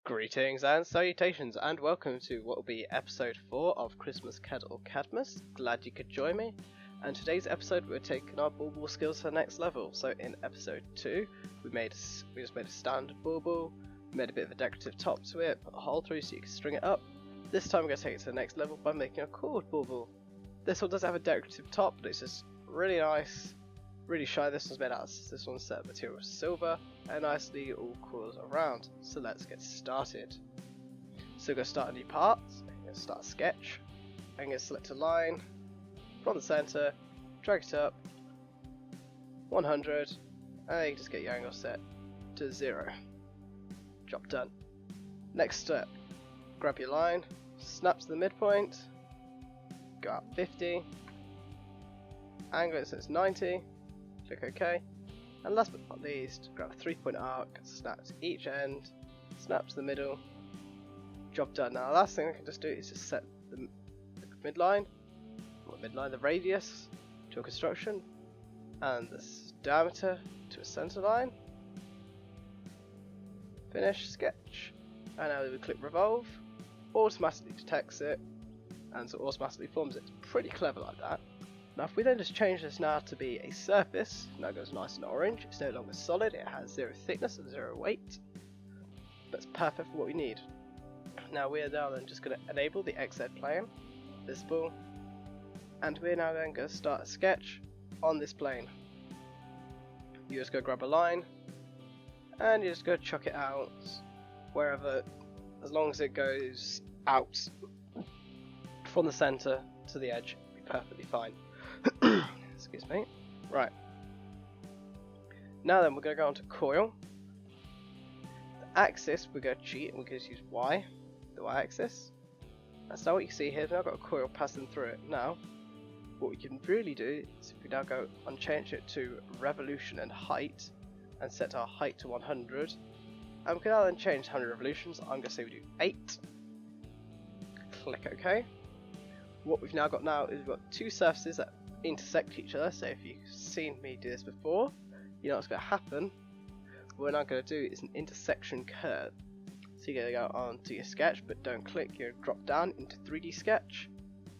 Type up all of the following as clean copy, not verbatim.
Greetings and salutations, and welcome to what will be episode 4 of Christmas CAD or CADMAS. Glad you could join me. And today's episode we're taking our bauble skills to the next level. So in episode 2 we just made a standard bauble, made a bit of a decorative top to it, put a hole through so you can string it up. This time we're going to take it to the next level by making a coiled bauble. This one does have a decorative top, but it's just really nice, really shiny. This one's set of material silver and nicely all coils around. So let's get started. So we're going to start a new part. I'm going to start a sketch. I'm going to select a line from the center, drag it up 100, and then you can just get your angle set to 0. Job done. Next step, grab your line, snap to the midpoint, go up 50, angle it so it's 90, click OK, and last but not least, grab a 3-point arc, snap to each end, snap to the middle. Job done. Now the last thing I can just do is just set the midline, the radius to a construction, and the diameter to a center line. Finish sketch, and now we click revolve, automatically detects it, and so automatically forms it. It's pretty clever like that. Now if we then just change this now to be a surface, now it goes nice and orange, it's no longer solid, it has 0 thickness and 0 weight. That's perfect for what we need. Now we are now then just going to enable the XZ plane, visible, and we're now then going to start a sketch on this plane. You just go grab a line, and you just go chuck it out wherever, as long as it goes out from the center to the edge, it'll be perfectly fine. Excuse me. Right. Now then, we're going to go on to coil. The axis, we're going to cheat and we're going to use Y, the Y axis. That's now what you see here. We've now got a coil passing through it. Now, what we can really do is if we now go and change it to revolution and height, and set our height to 100, and we can now then change how many revolutions. I'm going to say we do 8. Click OK. What we've now got is we've got two surfaces that intersect each other. So if you've seen me do this before, you know what's going to happen. What we're now going to do is an intersection curve. So you're going to go on to your sketch, but don't click. You're going to drop down into 3D sketch,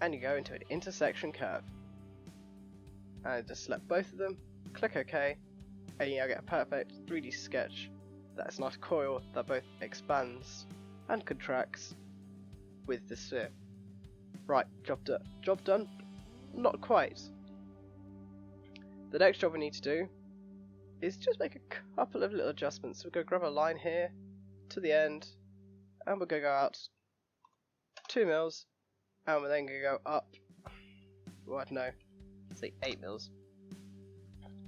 and you go into an intersection curve. And just select both of them, click OK, and you now get a perfect 3D sketch. That's a nice coil that both expands and contracts with the sphere. Right, job done. Not quite. The next job we need to do is just make a couple of little adjustments. So we're going to grab a line here to the end, and we're going to go out 2 mils, and we're then going to go up, well, I don't know, say 8 mils.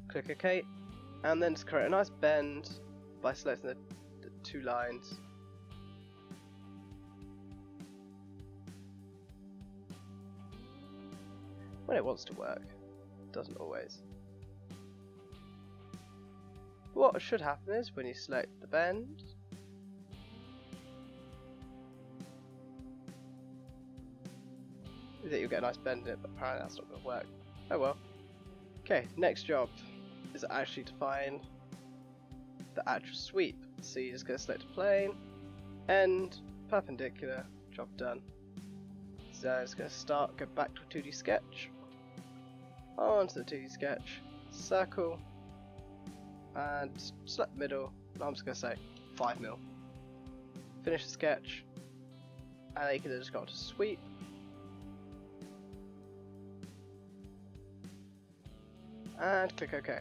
Click OK, and then just create a nice bend by selecting the 2 lines. When it wants to work, it doesn't always. What should happen is when you select the bend, that you'll get a nice bend in it, but apparently that's not going to work. Oh well. Okay, next job is actually to find the actual sweep. So you're just going to select a plane, end, perpendicular, job done. So it's going to go back to a 2D sketch, onto the 2D sketch, circle, and select the middle, and I'm just going to say 5 mil. Finish the sketch, and then you can just go on to sweep, and click OK.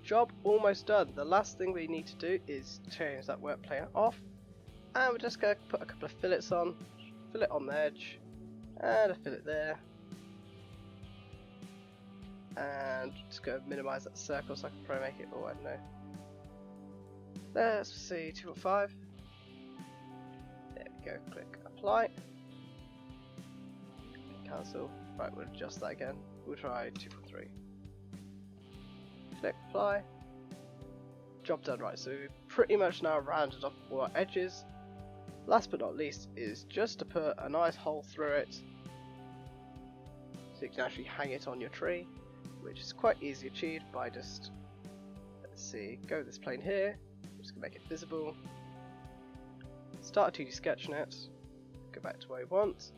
Job almost done. The last thing we need to do is change that work plane off, and we're just going to put a couple of fillets on, fillet on the edge, and a fillet there, and just go minimise that circle so I can probably make it, oh I don't know, let's see, 2.5, there we go, click apply, cancel, right, we'll adjust that again, we'll try 2.3, click apply, job done. Right, so we've pretty much now rounded off all our edges. Last but not least is just to put a nice hole through it so you can actually hang it on your tree, which is quite easily achieved by just, let's see, go this plane here, just going to make it visible. Start a 2D sketch on it. Go back to where we want.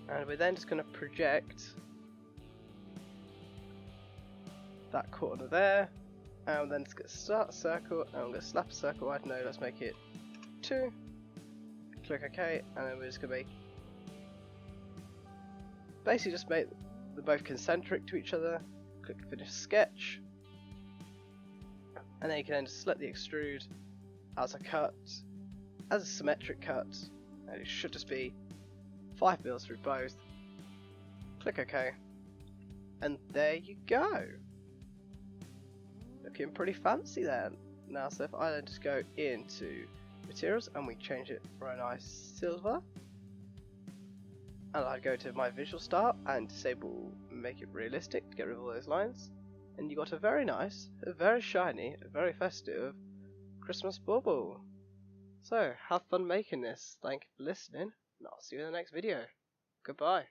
And we're then just going to project that corner there. And then just get start circle, and I'm going to slap a circle. I don't know, let's make it 2. Click OK, and then we're just going to make basically just make them both concentric to each other. Click finish sketch, and then you can then just select the extrude as a cut, as a symmetric cut, and it should just be 5 mils through both. Click OK, and there you go. Looking pretty fancy then. Now, so if I then just go into materials and we change it for a nice silver, and I'd go to my visual start and disable make it realistic to get rid of all those lines, and you got a very nice, a very shiny, a very festive Christmas bauble. So have fun making this. Thank you for listening, and I'll see you in the next video. Goodbye.